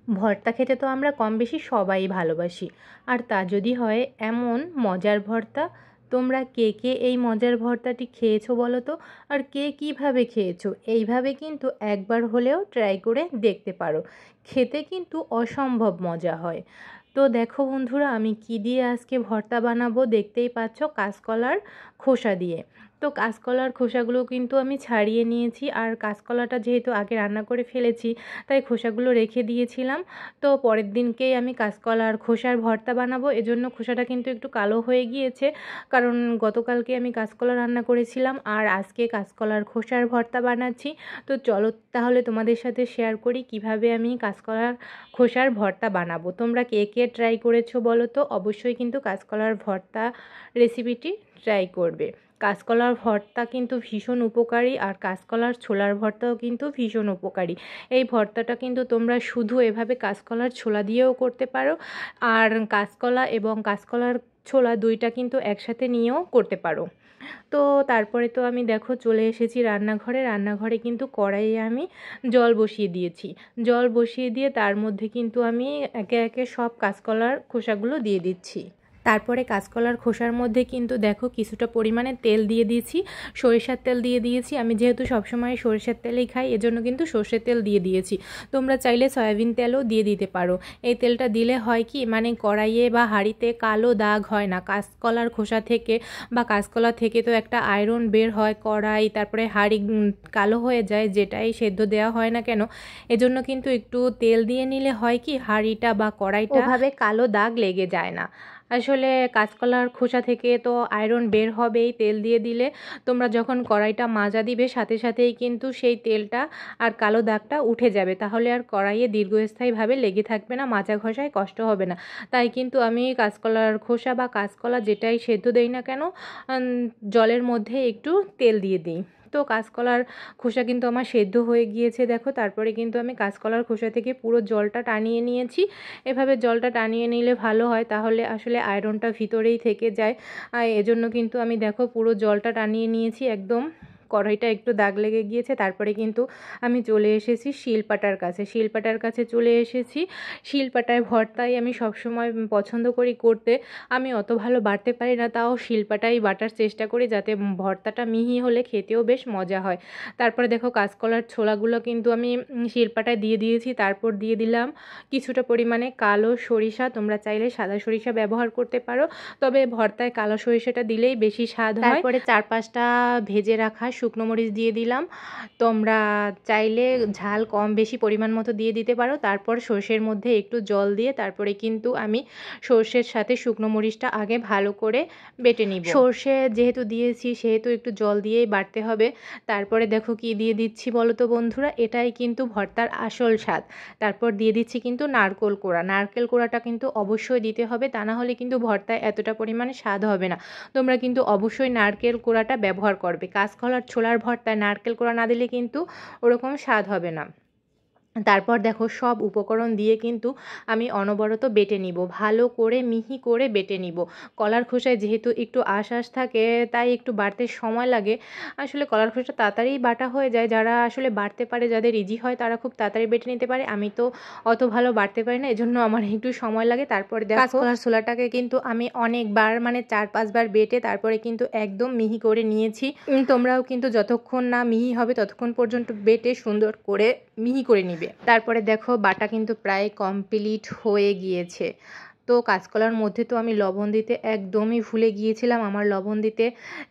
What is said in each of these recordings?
ভর্তা খেতে তো আমরা কম বেশি সবাই ভালোবাসি, আর তা যদি হয় এমন মজার ভর্তা। তোমরা কে কে এই মজার ভর্তাটি খেয়েছো বলো তো? আর কে কীভাবে খেয়েছো? এইভাবে কিন্তু একবার হলেও ট্রাই করে দেখতে পারো, খেতে কিন্তু অসম্ভব মজা হয়। তো দেখো বন্ধুরা, আমি কি দিয়ে আজকে ভর্তা বানাবো দেখতেই পাচ্ছ, কাঁচকলার খোসা দিয়ে। তো কাঁচকলার খোসাগুলো কিন্তু আমি ছাড়িয়ে নিয়েছি, আর কাঁচকলাটা যেহেতু আগে রান্না করে ফেলেছি তাই খোসাগুলো রেখে দিয়েছিলাম। তো পরের দিনকেই আমি কাঁচকলার খোসার ভর্তা বানাবো, এজন্য খোসাটা কিন্তু একটু কালো হয়ে গিয়েছে, কারণ গতকালকে আমি কাঁচকলা রান্না করেছিলাম আর আজকে কাঁচকলার খোসার ভর্তা বানাচ্ছি। তো চলো তাহলে তোমাদের সাথে শেয়ার করি কিভাবে আমি কাঁচকলার খোসার ভর্তা বানাবো। তোমরা কে কে ট্রাই করেছো বলো তো? অবশ্যই কিন্তু কাঁচকলার ভর্তা রেসিপিটি ট্রাই করবে। কাঁচকলার ভর্তা কিন্তু ভীষণ উপকারী, আর কাঁচকলার ছোলার ভর্তাও কিন্তু ভীষণ উপকারী। এই ভর্তাটা কিন্তু তোমরা শুধু এভাবে কাঁচকলার ছোলা দিয়েও করতে পারো, আর কাঁচকলা এবং কাঁচকলার ছোলা দুইটা কিন্তু একসাথে নিয়েও করতে পারো। তো তারপরে তো আমি দেখো চলে এসেছি রান্নাঘরে। রান্নাঘরে কিন্তু কড়াইয়ে আমি জল বসিয়ে দিয়েছি। জল বসিয়ে দিয়ে তার মধ্যে কিন্তু আমি একে একে সব কাঁচকলার খোসাগুলো দিয়ে দিচ্ছি। তারপরে কাঁচকলার খোসার মধ্যে কিন্তু দেখো কিছুটা পরিমাণে তেল দিয়ে দিয়েছি, সরিষার তেল দিয়ে দিয়েছি। আমি যেহেতু সবসময় সরিষার তেলেই খাই, এজন্য কিন্তু সর্ষের তেল দিয়ে দিয়েছি। তোমরা চাইলে সয়াবিন তেলও দিয়ে দিতে পারো। এই তেলটা দিলে হয় কি, মানে কড়াইয়ে বা হাঁড়িতে কালো দাগ হয় না। কাঁচকলার খোসা থেকে বা কাঁচকলা থেকে তো একটা আয়রন বের হয়, কড়াই তারপরে হাঁড়ি কালো হয়ে যায়, যেটাই সেদ্ধ দেওয়া হয় না কেন। এজন্য কিন্তু একটু তেল দিয়ে নিলে হয় কি, হাঁড়িটা বা কড়াইটা ওভাবে কালো দাগ লেগে যায় না। আসলে কাঁচকলার খোসা থেকে তো আয়রন বের হবেই তেল দিয়ে দিলে। তোমরা যখন কড়াইটা মাজা দিবে সাথে সাথেই কিন্তু সেই তেলটা আর কালো দাগটা উঠে যাবে, তাহলে আর কড়াইয়ে দীর্ঘস্থায়ীভাবে লেগে থাকবে না, মাজা ঘষায় কষ্ট হবে না। তাই কিন্তু আমি কাঁচকলার খোসা বা কাঁচকলা যেটাই সেদ্ধ দেই না কেন, জলের মধ্যে একটু তেল দিয়ে দিই। তো কাঁচকলার খোসা কিন্তু আমার সেদ্ধ হয়ে গিয়েছে দেখো। তারপরে কিন্তু আমি কাঁচকলার খোসা থেকে পুরো জলটা টানিয়ে নিয়েছি। এভাবে জলটা টানিয়ে নিলে ভালো হয়, তাহলে আসলে আয়রনটা ভিতরেই থেকে যায়। এজন্য কিন্তু আমি দেখো পুরো জলটা টানিয়ে নিয়েছি একদম। কড়াইটা একটু দাগ লেগে গিয়েছে। তারপরে কিন্তু আমি চলে এসেছি শিলপাটার কাছে। শিলপাটার কাছে চলে এসেছি। শিলপাটায় ভর্তাই আমি সবসময় পছন্দ করি করতে। আমি অত ভালো বাটতে পারি না, তাও শিলপাটাই বাটার চেষ্টা করি যাতে ভর্তাটা মিহি হলে খেতেও বেশ মজা হয়। তারপরে দেখো কাঁচকলার ছোলাগুলো কিন্তু আমি শিলপাটায় দিয়ে দিয়েছি। তারপর দিয়ে দিলাম কিছুটা পরিমাণে কালো সরিষা। তোমরা চাইলে সাদা সরিষা ব্যবহার করতে পারো, তবে ভর্তায় কালো সরিষাটা দিলেই বেশি স্বাদ হয়। তারপরে 4-5টা ভেজে রাখা শুকনো মরিচ দিয়ে দিলাম। তোমরা চাইলে ঝাল কম বেশি পরিমাণ মতো দিয়ে দিতে পারো। তারপর সর্ষের মধ্যে একটু জল দিয়ে তারপরে কিন্তু আমি সর্ষের সাথে শুকনো মরিচটা আগে ভালো করে বেটে নিব। সর্ষে যেহেতু দিয়েছি সেহেতু একটু জল দিয়েই বাটতে হবে। তারপরে দেখো কি দিয়ে দিচ্ছি বলো তো বন্ধুরা, এটাই কিন্তু ভর্তার আসল স্বাদ। তারপর দিয়ে দিচ্ছি কিন্তু নারকেল কোড়া। নারকেল কোড়াটা কিন্তু অবশ্যই দিতে হবে, তা না হলে কিন্তু ভর্তায় এতটা পরিমাণে স্বাদ হবে না। তোমরা কিন্তু অবশ্যই নারকেল কোড়াটা ব্যবহার করবে। কাঁচকলার ছোলার ভর্তায় নারকেল কোড়া না দিলে কিন্তু ওরকম স্বাদ হবে না। তারপর দেখো সব উপকরণ দিয়ে কিন্তু আমি অনবরত বেটে নিব, ভালো করে মিহি করে বেটে নিব। কলার খোসায় যেহেতু একটু আঁশ থাকে তাই একটু বাটতে সময় লাগে। আসলে কলার খোসা তাড়াতাড়ি বাটা হয়ে যায়, যারা আসলে বাটতে পারে, যাদের ইজি হয় তারা খুব তাড়াতাড়ি বেটে নিতে পারে। আমি তো অত ভালো বাটতে পারি না, এজন্য আমার একটু সময় লাগে। তারপরে দেখো কাঁচকলার ছোলাটাকে কিন্তু আমি অনেকবার, মানে 4-5 বার বেটে তারপরে কিন্তু একদম মিহি করে নিয়েছি। তোমরাও কিন্তু যতক্ষণ না মিহি হবে ততক্ষণ পর্যন্ত বেটে সুন্দর করে মিহি করে নিবে। তারপরে দেখো বাটা কিন্তু প্রায় কমপ্লিট হয়ে গিয়েছে। তো কাঁচকলার মধ্যে তো আমি লবণ দিতে একদমই ভুলে গিয়েছিলাম। আমার লবণ দিতে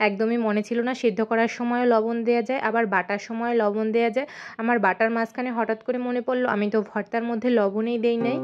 একদমই মনে ছিল না। সিদ্ধ করার সময়ও লবণ দেওয়া যায়, আবার বাটার সময় লবণ দেওয়া যায়। আমার বাটার মাঝখানে হঠাৎ করে মনে পড়লো আমি তো ভর্তার মধ্যে লবণই দেই নাই।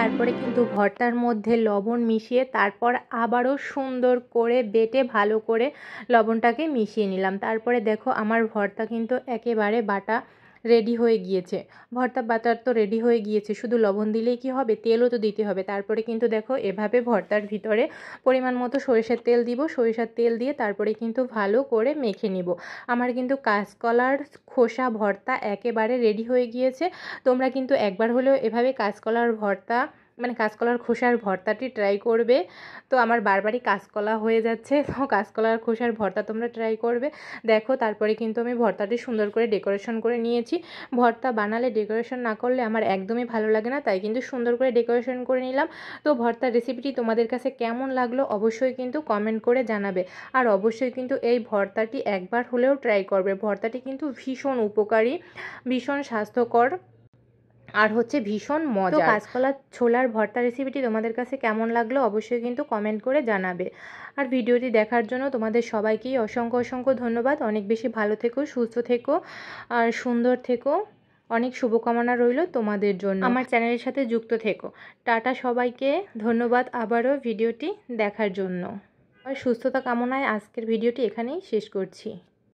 তারপরে কিন্তু ভর্তার মধ্যে লবণ মিশিয়ে তারপর আবারও সুন্দর করে বেটে ভালো করে লবণটাকে মিশিয়ে নিলাম। তারপরে দেখো আমার ভর্তা কিন্তু একেবারে বাটা রেডি হয়ে গিয়েছে। ভর্তা বাটার তো রেডি হয়ে গিয়েছে, শুধু লবণ দিলেই কি হবে, তেলও তো দিতে হবে। তারপরে কিন্তু দেখো এভাবে ভর্তার ভিতরে পরিমাণ মতো সরিষার তেল দিব, সরিষার তেল দিয়ে তারপরে কিন্তু ভালো করে মেখে নিব। আমার কিন্তু কাঁচকলার খোসা ভর্তা একেবারে রেডি হয়ে গিয়েছে। তোমরা কিন্তু একবার হলেও এভাবে কাঁচকলার ভর্তা মানে কাঁচকলার খোসার ভর্তাটি ট্রাই করবে। তো আমার বারবারই কাঁচকলা হয়ে যাচ্ছে, তো কাঁচকলার খোসার ভর্তা তোমরা ট্রাই করবে। দেখো তারপরে কিন্তু আমি ভর্তাটি সুন্দর করে ডেকোরেশন করে নিয়েছি। ভর্তা বানালে ডেকোরেশন না করলে আমার একদমই ভালো লাগে না, তাই কিন্তু সুন্দর করে ডেকোরেশন করে নিলাম। তো ভর্তার রেসিপিটি তোমাদের কাছে কেমন লাগলো অবশ্যই কিন্তু কমেন্ট করে জানাবে। আর অবশ্যই কিন্তু এই ভর্তাটি একবার হলেও ট্রাই করবে। ভর্তাটি কিন্তু ভীষণ উপকারী, ভীষণ স্বাস্থ্যকর আর হচ্ছে ভীষণ মজা। কাঁচকলা ছোলার ভর্তা রেসিপিটি তোমাদের কাছে কেমন লাগলো অবশ্যই কিন্তু কমেন্ট করে জানাবে। আর ভিডিওটি দেখার জন্য তোমাদের সবাইকেই অসংখ্য অসংখ্য ধন্যবাদ। অনেক বেশি ভালো থেকো, সুস্থ থেকো আর সুন্দর থেকো। অনেক শুভকামনা রইল তোমাদের জন্য। আমার চ্যানেলের সাথে যুক্ত থেকো। টাটা সবাইকে, ধন্যবাদ আবারও ভিডিওটি দেখার জন্য। আর সুস্থতা কামনায় আজকের ভিডিওটি এখানেই শেষ করছি।